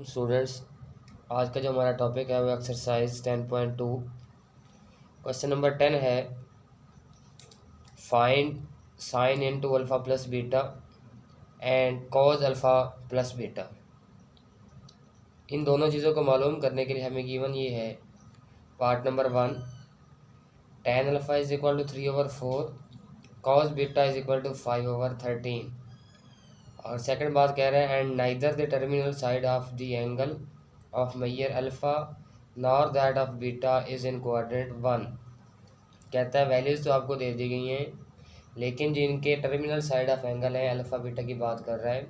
Students, आज का जो हमारा टॉपिक है वो एक्सरसाइज 10.2 क्वेश्चन नंबर 10 है। Find sine into alpha plus beta and cos alpha plus beta. इन दोनों चीज़ों को मालूम करने के लिए हमें गिवन ये है। Part number 1, tan alpha is equal to 3/4, cos beta is equal to 5/13। और सेकंड बात कह रहे हैं and neither the terminal side of the angle of measure alpha nor that of beta is in quadrant 1। कहता है values तो आपको दे दी गई हैं, लेकिन जिनके टर्मिनल साइड ऑफ एंगल है अल्फ़ा बीटा की बात कर रहा है,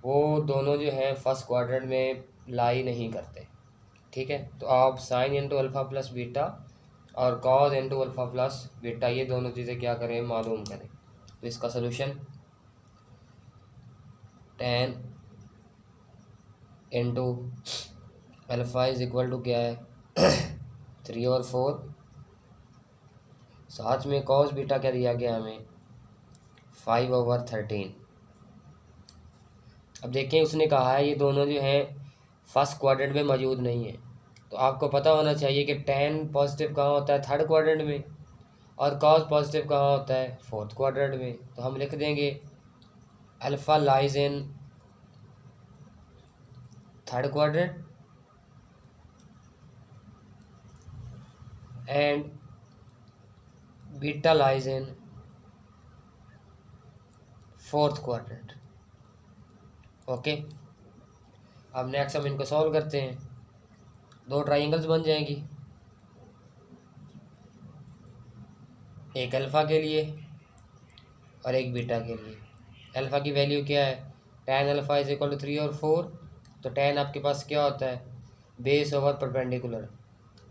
वो दोनों जो हैं फर्स्ट क्वाड्रेंट में लाई नहीं करते। ठीक है, तो आप sine into alpha plus beta और cos into alpha plus beta ये दोनों चीज़ें क्या करें, मालूम करें। तो इसका solution tan into alpha is equal to क्या है 3/4, साथ में कॉस बीटा क्या दिया गया हमें 5/13। अब देखें उसने कहा है ये दोनों जो हैं फर्स्ट क्वाड्रेंट में मौजूद नहीं है, तो आपको पता होना चाहिए कि tan पॉजिटिव कहाँ होता है, थर्ड क्वाड्रेंट में, और कॉस पॉजिटिव कहाँ होता है, फोर्थ क्वाड्रेंट में। तो हम लिख देंगे alpha lies in third quadrant and beta lies in fourth quadrant. Okay, अब नेक्स्ट हम इनको सॉल्व करते हैं। दो ट्राइंगल्स बन जाएंगी, एक अल्फ़ा के लिए और एक बीटा के लिए। अल्फ़ा की वैल्यू क्या है, tan alpha is equal to 3/4। तो tan आपके पास क्या होता है, base over perpendicular,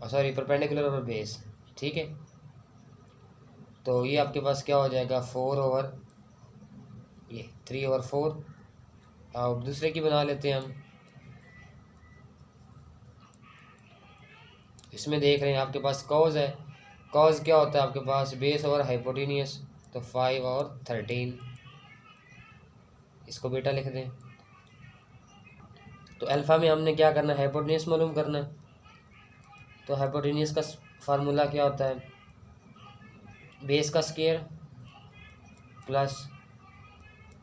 sorry perpendicular over base. ठीक है, तो ये आपके पास क्या हो जाएगा 4/, ये 3/4। अब दूसरे की बना लेते हैं हम। इसमें देख रहे हैं आपके पास कॉज है, कॉज क्या होता है आपके पास बेस ओवर हाइपोटेनियस, तो 5/13। इसको बेटा लिख दें। तो अल्फ़ा में हमने क्या करना है, हाइपोटेनियस मालूम करना है। तो हाइपोटेनियस का फार्मूला क्या होता है, बेस का स्क्वायर प्लस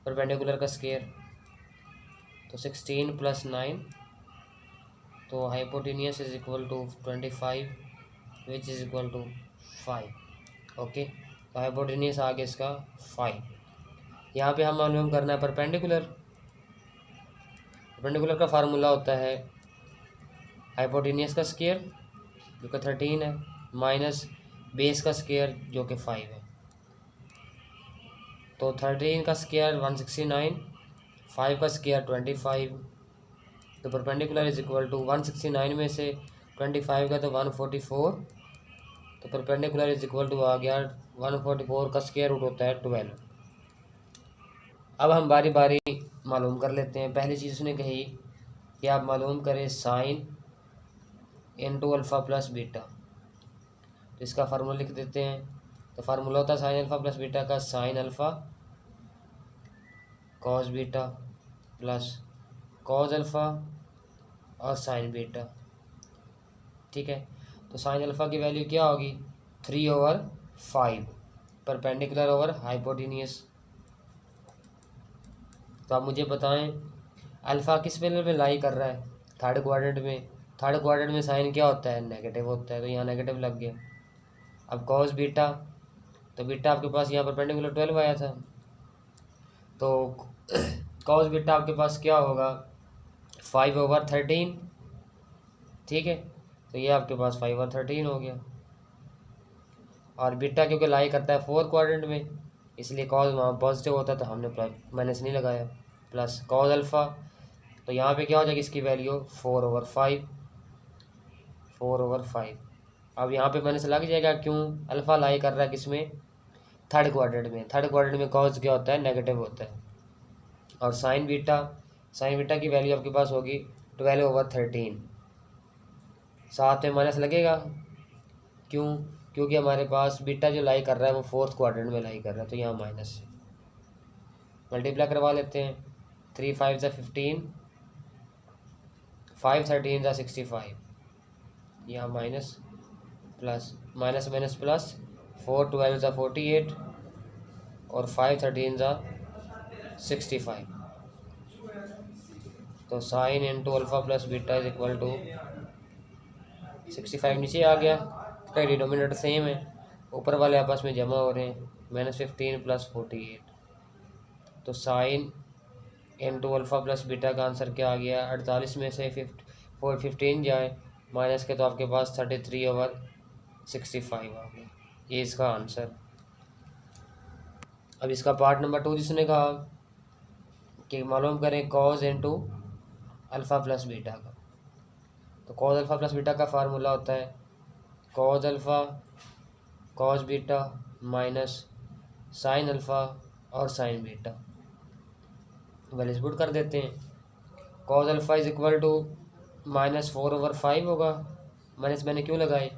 परपेंडिकुलर का स्क्वायर, तो 16 + 9, तो hypotenuse is equal to 25 which is equal to 5। Okay, तो हाइपोटेनियस आ गया इसका 5। यहाँ पे हम मालूम करना है परपेंडिकुलर। परपेंडिकुलर का फार्मूला होता है हाइपोटेनियस का स्क्वायर जो कि 13 है, माइनस बेस का स्क्वायर जो कि 5 है। तो 13 का स्क्वायर 169, 5 का स्क्वायर 25। तो परपेंडिकुलर इज इक्वल टू 169 में से 25 का तो 144, तो परपेंडिकुलर इज इक्वल टू आ गया 144 का स्क्वायर रूट होता है 12। अब हम बारी बारी मालूम कर लेते हैं। पहली चीज़ उसने कही कि आप मालूम करें sign into alpha plus beta. तो इसका फार्मूला लिख देते हैं। तो फार्मूला होता है साइन अल्फ़ा प्लस बीटा का sign alpha cos beta plus cos alpha और साइन बीटा। ठीक है, तो साइन अल्फ़ा की वैल्यू क्या होगी 3/5 परपेंडिकुलर ओवर हाइपोटेनियस। तो आप मुझे बताएं अल्फ़ा किस वैल्यू में लाई कर रहा है, थर्ड क्वाड्रेंट में। थर्ड क्वाड्रेंट में साइन क्या होता है, नेगेटिव होता है, तो यहाँ नेगेटिव लग गया। अब कॉस बीटा, तो बीटा आपके पास यहाँ परपेंडिकुलर 12 आया था, तो कॉस बीटा आपके पास क्या होगा 5/13। ठीक है, तो ये आपके पास 5/13 हो गया। और बीटा क्योंकि लाई करता है फोर्थ क्वाड्रेंट में, इसलिए कॉस वहाँ पॉजिटिव होता है, तो हमने माइनस नहीं लगाया, प्लस कॉस अल्फ़ा। तो यहाँ पे क्या हो जाएगी इसकी वैल्यू 4/5, 4/5। अब यहाँ पे माइनस लग जाएगा, क्यों, अल्फ़ा लाई कर रहा है किसमें, थर्ड क्वाड्रेंट में। थर्ड क्वाड्रेंट में कॉस क्या होता है, नेगेटिव होता है। और साइन बीटा की वैल्यू आपके पास होगी 12/13। साथ में माइनस लगेगा, क्यों, क्योंकि हमारे पास बीटा जो लाई कर रहा है वो फोर्थ क्वाड्रेंट में लाई कर रहा है, तो यहाँ माइनस। मल्टीप्लाई करवा लेते हैं, 3 × 5 = 15 5 13 ज़ा 65, यहाँ minus plus minus minus plus, 4 12 ज़ा 48 और 5 13 ज़ा 65। तो sine into alpha plus beta is equal to 65 नीचे आ गया, इसका डिनोमिनेटर सेम है, ऊपर वाले आपस में जमा हो रहे हैं, -15 प्लस 48। तो sine into alpha plus beta का आंसर क्या आ गया, 48 में से 15 जाए माइनस के तो आपके पास 33/65 आ गया। ये इसका आंसर। अब इसका पार्ट नंबर 2 जिसने कहा कि मालूम करें cos into alpha plus beta का। तो कॉज अल्फ़ा प्लस बीटा का फार्मूला होता है cos alpha cos beta minus sine alpha और साइन बीटा। वैल्यूज पुट कर देते हैं। Cos alpha is equal to -4/5 होगा। माइनस मैंने क्यों लगाए,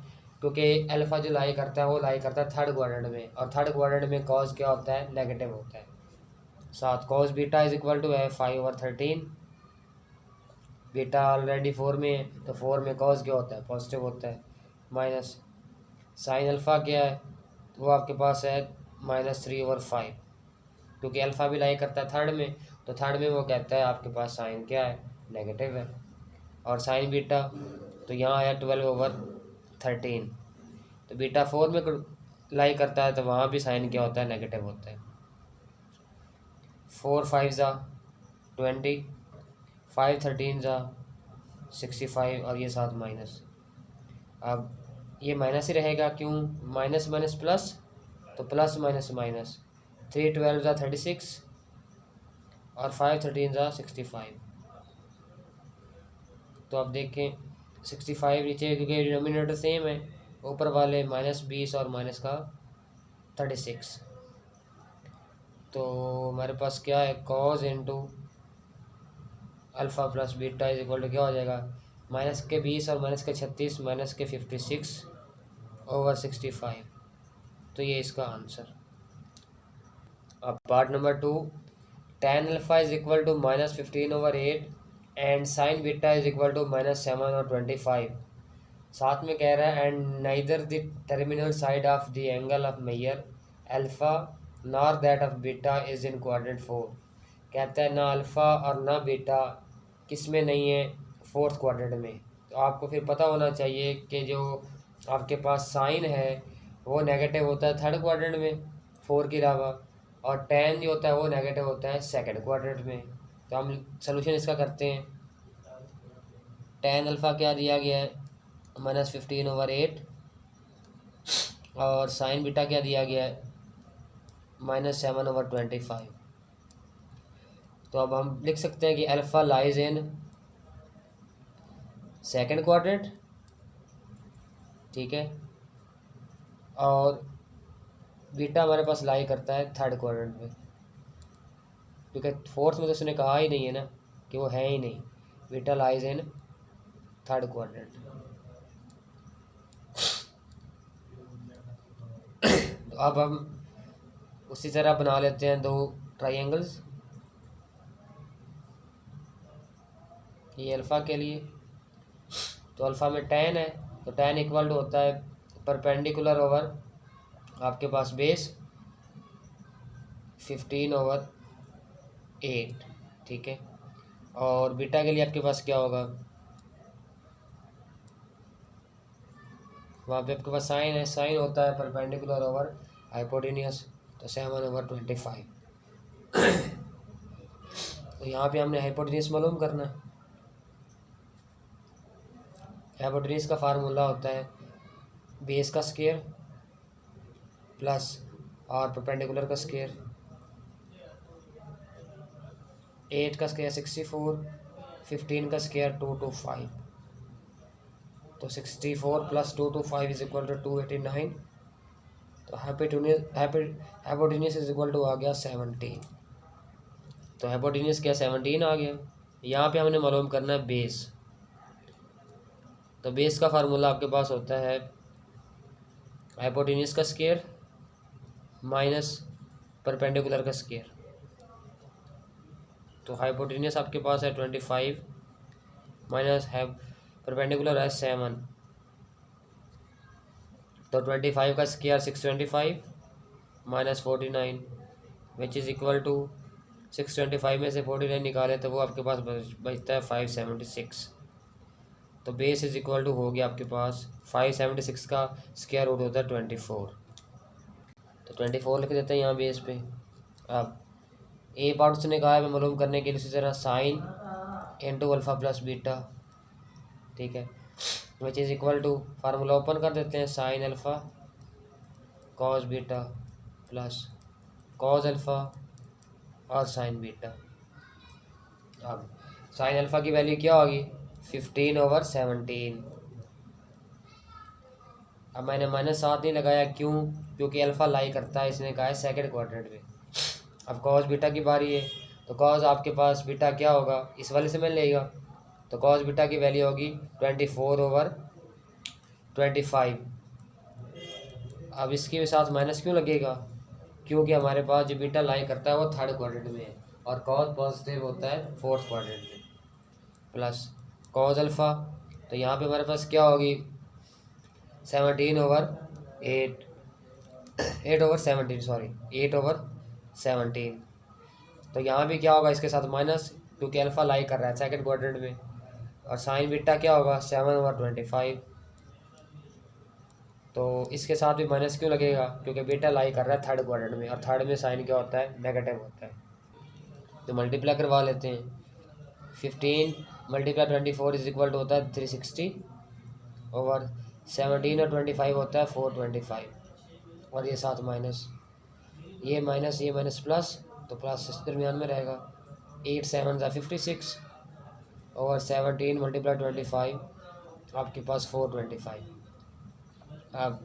क्योंकि अल्फ़ा जो लाई करता है वो लाई करता है थर्ड क्वाड्रेंट में, और थर्ड क्वाड्रेंट में कॉज क्या होता है, नेगेटिव होता है। साथ cos beta is equal to है 5/13। बीटा ऑलरेडी 4 में है, तो 4 में कॉज क्या होता है, पॉजिटिव होता है। माइनस साइन अल्फ़ा क्या है, वो आपके पास है -3/5, क्योंकि अल्फ़ा भी लाई करता है थर्ड में, तो थर्ड में वो कहता है आपके पास साइन क्या है, नेगेटिव है। और साइन बीटा तो यहाँ आया 12/13, तो बीटा 4 में लाई करता है, तो वहाँ भी साइन क्या होता है, नेगेटिव होता है। 4 5 ज़ा 20, 5 13 ज़ा 65 और ये साथ माइनस। अब ये माइनस ही रहेगा, क्यों, माइनस माइनस प्लस, तो प्लस माइनस माइनस। 3 12 ज़ा 36 और 5 13 ज़ा 65। तो अब देखें 65 नीचे, क्योंकि डिनोमिनेटर सेम है, ऊपर वाले -20 और माइनस का 36। तो हमारे पास क्या है, cos into alpha plus beta is equal to क्या हो जाएगा, माइनस के 20 और माइनस के 36 माइनस के 56/65। तो ये इसका आंसर। अब part number 2, tan alpha is equal to -15/8 and sine beta is equal to -7/25। साथ में कह रहा है and neither the terminal side of the angle of measure alpha nor that of beta is in quadrant 4। कहता है ना alpha और ना बीटा किस में नहीं है, फोर्थ क्वाड्रेंट में। तो आपको फिर पता होना चाहिए कि जो आपके पास साइन है वो नेगेटिव होता है थर्ड क्वाड्रेंट में 4 के अलावा, और tan जो होता है वो नेगेटिव होता है सेकंड क्वाड्रेंट में। तो हम सोल्यूशन इसका करते हैं। tan अल्फ़ा क्या दिया गया है, -15/8, और साइन बीटा क्या दिया गया है, -7/25। तो अब हम लिख सकते हैं कि alpha lies in second quadrant, ठीक है, और बीटा हमारे पास लाई करता है थर्ड क्वाड्रेंट में, क्योंकि फोर्थ में तो उसने कहा ही नहीं है ना कि वो है ही नहीं। Beta lies in third quadrant. तो अब हम उसी तरह बना लेते हैं 2 ट्राइंगल्स। ये अल्फ़ा के लिए, तो अल्फ़ा में tan है, तो tan इक्वल टू होता है परपेंडिकुलर ओवर आपके पास बेस 15/8, ठीक है। और बीटा के लिए आपके पास क्या होगा, वहाँ पे आपके पास साइन है, साइन होता है परपेंडिकुलर ओवर हाइपोटेन्यूस, तो 7/25। तो यहाँ पे हमने हाइपोटेन्यूस मालूम करना है। हाइपोटेन्यूस का फार्मूला होता है बेस का स्क्वायर प्लस और परपेंडिकुलर का स्क्वायर। 8 का स्क्वायर 64, 15 का स्क्वायर 225। तो 64 + 225 इज इक्वल टू 289। तो हाइपोटेन्यूस इज इक्वल टू आ गया 17। तो हाइपोटेन्यूस क्या 17 आ गया। यहाँ पे हमने मालूम करना है बेस। तो बेस का फार्मूला आपके पास होता है हाइपोटेन्यूस का स्क्वायर माइनस परपेंडिकुलर का स्क्वायर। तो हाइपोटेन्यूस आपके पास है 25 माइनस है परपेंडिकुलर है 7, तो 25 का square 625 minus 49 which is equal to 625 में से 49 निकालें तो वो आपके पास बचता है 576। तो बेस इज इक्वल टू हो गया आपके पास 576 का स्क्वायर रूट होता है 24, तो 24 लिख देते हैं यहाँ बेस पे। अब ए पार्ट उसने कहा है मालूम करने के लिए उसी तरह sine into alpha plus beta, ठीक है, which is equal to formula open कर देते हैं sine alpha cos beta plus cos alpha और साइन बीटा। अब साइन अल्फ़ा की वैल्यू क्या होगी 15/17। अब मैंने -7 नहीं लगाया, क्यों? क्योंकि अल्फ़ा लाई करता है, इसने कहा है सेकंड क्वाड्रेंट में। अब कॉस बीटा की बारी है, तो कॉस आपके पास बीटा क्या होगा इस वाले से मैं लेगा, तो कॉस बीटा की वैल्यू होगी 24/25। अब इसके साथ माइनस क्यों लगेगा? क्योंकि हमारे पास जो बीटा लाई करता है वो थर्ड क्वाड्रेंट में है और कॉस पॉजिटिव होता है फोर्थ क्वाड्रेंट में, प्लस कॉस अल्फ़ा, तो यहाँ पे हमारे पास क्या होगी 17/8 8/17 तो यहाँ भी क्या होगा इसके साथ माइनस, क्योंकि अल्फ़ा लाई कर रहा है सेकंड क्वाड्रेंट में, और साइन बीटा क्या होगा 7/25। तो इसके साथ भी माइनस क्यों लगेगा? क्योंकि बीटा लाई कर रहा है थर्ड क्वाड्रेंट में, और थर्ड में साइन क्या होता है नेगेटिव होता है। तो मल्टीप्लाई करवा लेते हैं, 15 × 24 इज इक्वल टू होता है 360 ओवर 17 और 25 होता है 425, और ये साथ माइनस, ये माइनस प्लस, तो प्लस इस दरमियान में रहेगा, 8 7 56 ओवर 17 × 25 आपके पास 425। अब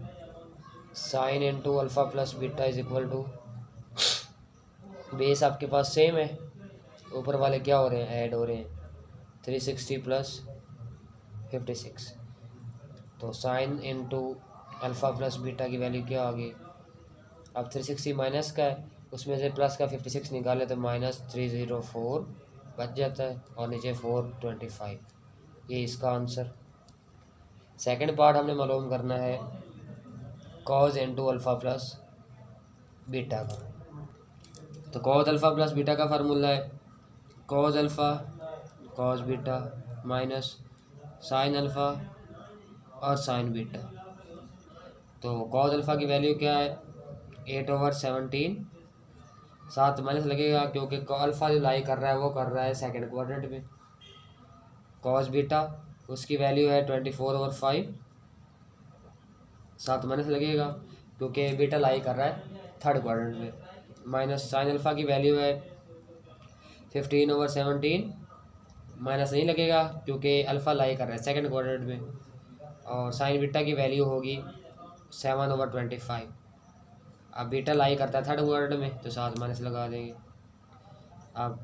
sine into alpha plus beta is equal to, base आपके पास सेम है, ऊपर वाले क्या हो रहे हैं ऐड हो रहे हैं, 360 प्लस 56, तो sine into alpha plus beta की वैल्यू क्या आ गई, अब 360 माइनस का है, उसमें से प्लस का 56 निकाले तो -304 बच जाता है, और नीचे 425, ये इसका आंसर। सेकंड पार्ट हमने मालूम करना है cos into alpha plus beta का। तो कॉज अल्फ़ा प्लस बीटा का फार्मूला है cos alpha cos beta minus sine alpha और साइन बीटा। तो कॉज अल्फ़ा की वैल्यू क्या है 8/17, साथ माइनस लगेगा क्योंकि अल्फ़ा जो लाई कर रहा है वो कर रहा है सेकंड क्वाड्रेंट में। कॉस बीटा उसकी वैल्यू है 24/5, साथ माइनस लगेगा क्योंकि बीटा लाई कर रहा है थर्ड क्वाड्रेंट में, माइनस साइन अल्फ़ा की वैल्यू है 15/17, माइनस नहीं लगेगा क्योंकि अल्फ़ा लाई कर रहा है सेकंड क्वाड्रेंट में, और साइन बीटा की वैल्यू होगी 7/25। अब बीटा लाई करता है थर्ड क्वाड्रेंट में तो साथ माइनस लगा देंगे। अब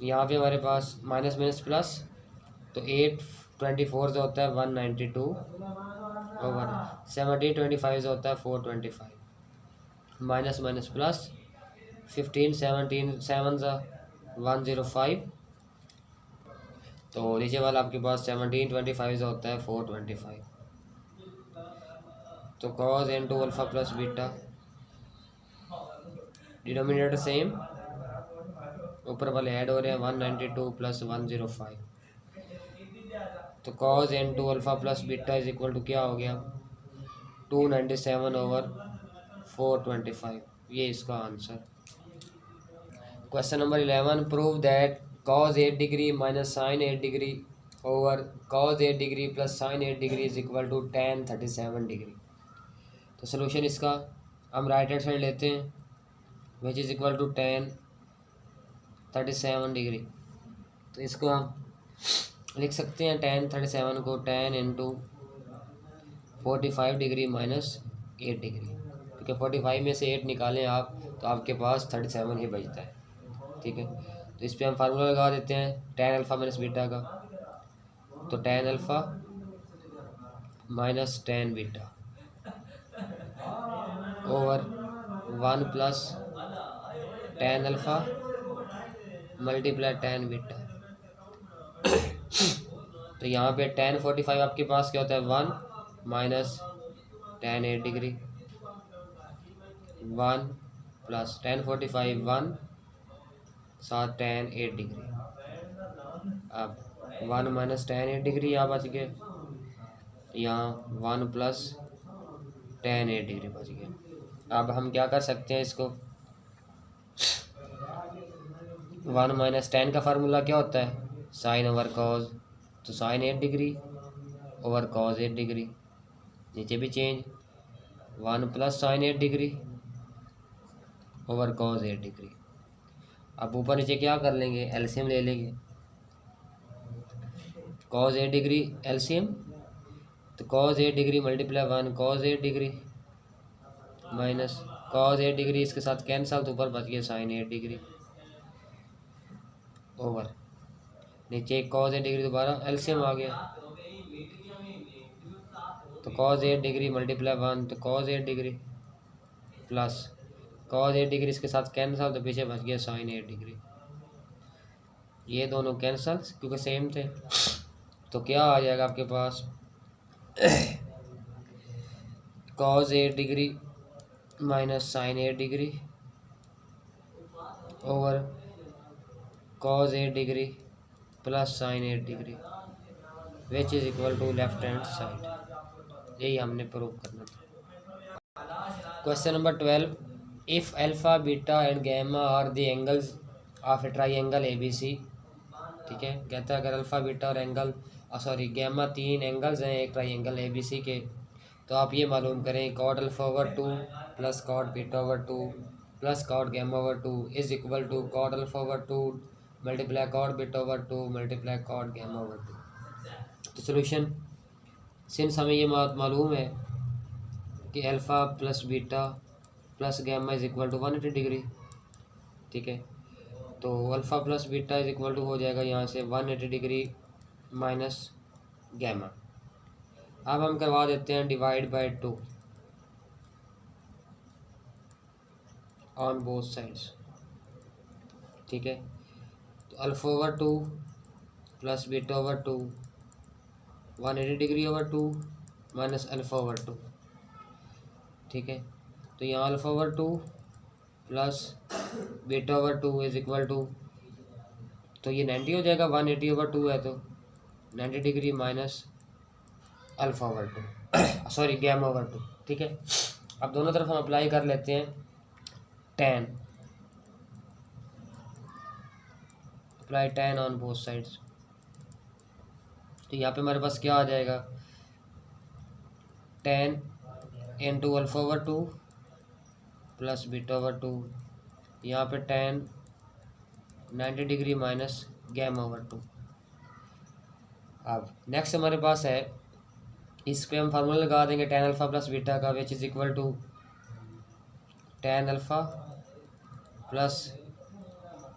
यहाँ पे हमारे पास माइनस माइनस प्लस, तो 8/24 जो होता है 192 ओवर 17/25 जो होता है 425, माइनस माइनस प्लस 15 17 7 105, तो नीचे वाला आपके पास 17/25 जो होता है 425। तो cos into alpha plus beta, denominator same, ऊपर वाले ऐड हो रहे हैं 192 प्लस 105, तो cos into alpha plus beta is equal to क्या हो गया 297/425, ये इसका answer. Question number 11, prove that cos 8 degree minus sine 8 degree over cos 8 degree plus sine 8 degree is equal to tan 37 degree. तो सोल्यूशन इसका हम right hand side लेते हैं which is equal to tan 37 degree, तो इसको हम लिख सकते हैं tan 37 को tan into 45 degree minus 8 degree, क्योंकि 45 में से 8 निकालें आप तो आपके पास 37 ही बचता है, ठीक है। तो इस पर हम फार्मूला लगा देते हैं tan अल्फ़ा माइनस बीटा का, तो tan alpha minus tan beta over 1 plus tan alpha multiply tan beta. तो यहाँ पे tan 45 आपके पास क्या होता है 1 minus tan 8 degree 1 plus tan 45 1 साथ tan 8 डिग्री। अब 1 माइनस tan 8 डिग्री यहाँ बच गए, यहाँ 1 प्लस tan 8 डिग्री बच गया। अब हम क्या कर सकते हैं इसको, 1 माइनस tan का फार्मूला क्या होता है साइन ओवर कॉज, तो sine 8 degree over cos 8 degree, नीचे भी change 1 plus sine 8 degree over cos 8 degree. अब ऊपर नीचे क्या कर लेंगे, एलसीएम ले लेंगे, कॉज 8 डिग्री एलसीएम, तो cos 8 degree multiply 1 cos 8 degree minus cos 8 degree, इसके साथ कैंसल, तो ऊपर बच गया साइन 8 डिग्री ओवर नीचे कॉज 8 डिग्री, दोबारा एलसीएम आ गया, तो कॉज 8 डिग्री मल्टीप्लाई 1 तो cos 8 degree plus cos 8 degree, इसके साथ कैंसल, तो पीछे बच गया साइन 8 डिग्री। ये दोनों कैंसल क्योंकि सेम थे, तो क्या आ जाएगा आपके पास cos 8 degree minus sine 8 degree over cos 8 degree plus sine 8 degree which is equal to left hand side. यही हमने प्रूव करना था। Question number 12, if alpha beta and gamma are the angles of a triangle ABC। ठीक है, कहता है अगर alpha beta और गैमा 3 एंगल्स हैं एक ट्राइंगल ABC के, तो आप ये मालूम करें cot alpha over 2 plus cot beta over 2 plus cot gamma over 2 is equal to cot alpha over 2 multiply cot beta over 2 multiply cot gamma over 2। तो सोल्यूशन, सिंस हमें ये मालूम है कि alpha plus beta plus gamma is equal to 180 degree. ठीक है, तो alpha plus beta is equal to हो जाएगा यहाँ से 180 डिग्री माइनस गैमा। अब हम करवा देते हैं divide by 2 on both sides. ठीक है, तो alpha over 2 plus beta over 2 180 degree over 2 minus alpha over 2। ठीक है, तो यहाँ alpha over 2 plus beta over 2 is equal to, तो ये 90 हो जाएगा, 180 ओवर 2 है तो 90 degree minus alpha over 2 gamma over 2। ठीक है, अब दोनों तरफ हम अप्लाई कर लेते हैं tan, apply tan on both sides. तो यहाँ पे हमारे पास क्या आ जाएगा, tan into alpha over 2 plus beta over 2, यहाँ पे tan 90 degree minus gamma over 2। अब नेक्स्ट हमारे पास है, इस पे हम फार्मूला लगा देंगे tan अल्फ़ा प्लस बीटा का, which is equal to tan alpha plus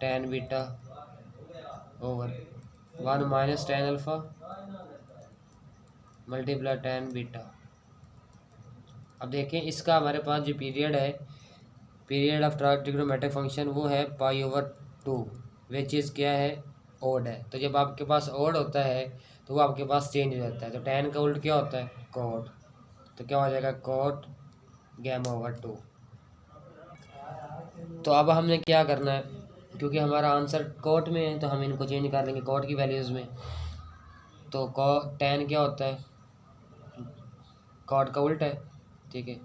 tan beta over 1 minus tan alpha multiply tan beta. अब देखें इसका हमारे पास जो पीरियड है, पीरियड ऑफ ट्रिग्नोमेट्रिक फंक्शन, वो है पाई ओवर 2 विच इज़ क्या है ओड है। तो जब आपके पास ओड होता है तो वो आपके पास चेंज हो जाता है, तो tan का उल्ट क्या होता है कॉट, तो क्या हो जाएगा कॉट गैमा ओवर 2। तो अब हमने क्या करना है, क्योंकि हमारा आंसर कॉट में है तो हम इनको चेंज कर लेंगे कॉट की वैल्यूज़ में। तो tan क्या होता है कॉट का उल्ट है। ठीक है,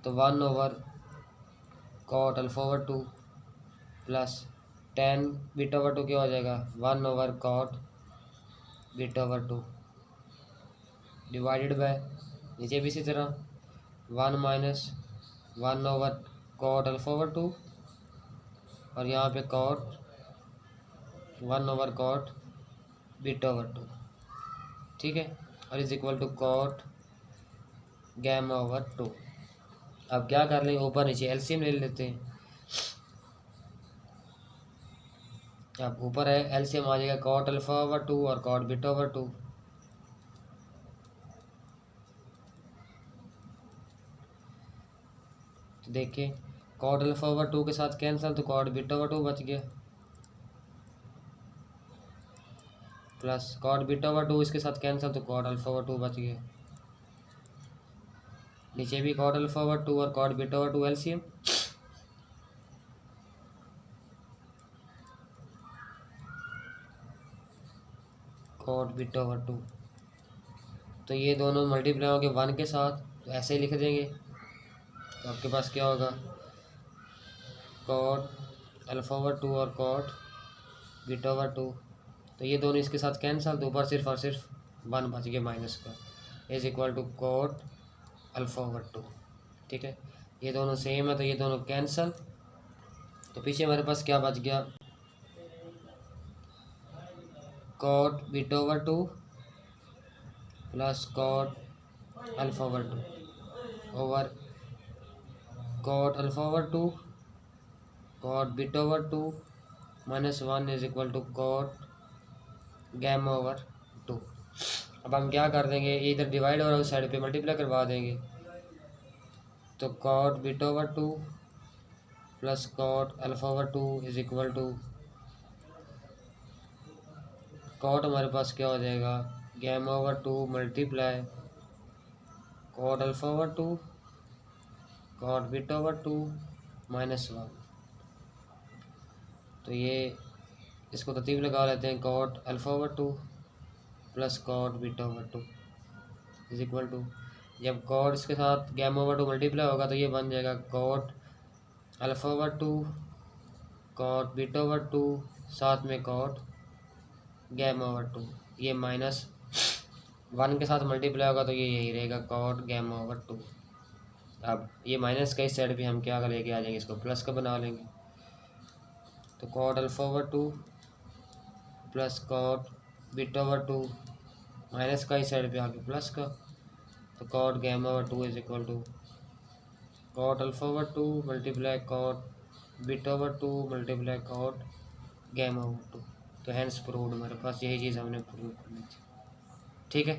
तो 1 over cot alpha over 2 plus tan beta over 2 क्या हो जाएगा 1 over cot beta over 2 divided by, नीचे भी इसी तरह 1 minus 1 over cot alpha over 2 और यहाँ पे cot 1 over cot beta over 2। ठीक है, और is equal to cot gamma over 2। अब क्या कर लेंगे, ऊपर नीचे एलसीएम ले लेते हैं। अब ऊपर है एलसीएम आ जाएगा कॉट अल्फ़ा ओवर 2 और कॉट बीटा ओवर 2। तो देखिए कॉट अल्फ़ा ओवर 2 के साथ कैंसिल, तो कॉट बीटा ओवर 2 बच गया। प्लस कॉट बीटा ओवर 2 इसके साथ कैंसिल, तो कॉट अल्फा ओवर 2 बच गया। नीचे भी कॉट अल्फा ओवर 2 और cot beta over 2 LCM, cot beta over 2, तो ये दोनों मल्टीप्लाई होंगे 1 के साथ, तो ऐसे ही लिख देंगे। तो आपके पास क्या होगा, कॉट अल्फा ओवर 2 और कॉट बीटा ओवर 2, तो ये दोनों इसके साथ कैंसल, तो ऊपर सिर्फ और सिर्फ 1 बच गया माइनस का, is equal to cot alpha over 2। ठीक है, ये दोनों सेम है तो ये दोनों कैंसल, तो पीछे हमारे पास क्या बच गया, cot beta over 2 plus cot alpha over 2 over cot alpha over 2 cot beta over 2 minus 1 is equal to cot gamma over 2। अब हम क्या कर देंगे, इधर डिवाइड और उस साइड पे मल्टीप्लाई करवा देंगे, तो cot beta over 2 plus cot alpha over 2 is equal to cot हमारे पास क्या हो जाएगा, gamma over 2 multiply cot alpha over 2 cot beta over 2 minus 1। तो ये इसको तरतीब लगा लेते हैं, cot alpha over 2 plus cot beta over 2 is equal to, जब कॉट इसके साथ गैमा ओवर 2 मल्टीप्लाई होगा तो ये बन जाएगा cot alpha over 2 cot beta over 2 साथ में कॉट गैमा ओवर 2, ये माइनस 1 के साथ मल्टीप्लाई होगा तो ये यही रहेगा कॉट गैमा ओवर 2। अब ये माइनस का इस साइड पे हम क्या लेके आ जाएंगे, इसको प्लस का बना लेंगे, तो cot alpha over 2 plus cot beta over 2 minus का इस साइड पे आके प्लस का, तो cot gamma over 2 is equal to cot alpha over 2 multiply cot beta over 2 multiply cot gamma over 2। तो हैंस प्रूव्ड, हमारे पास यही चीज़ हमने प्रूव करनी थी। ठीक है।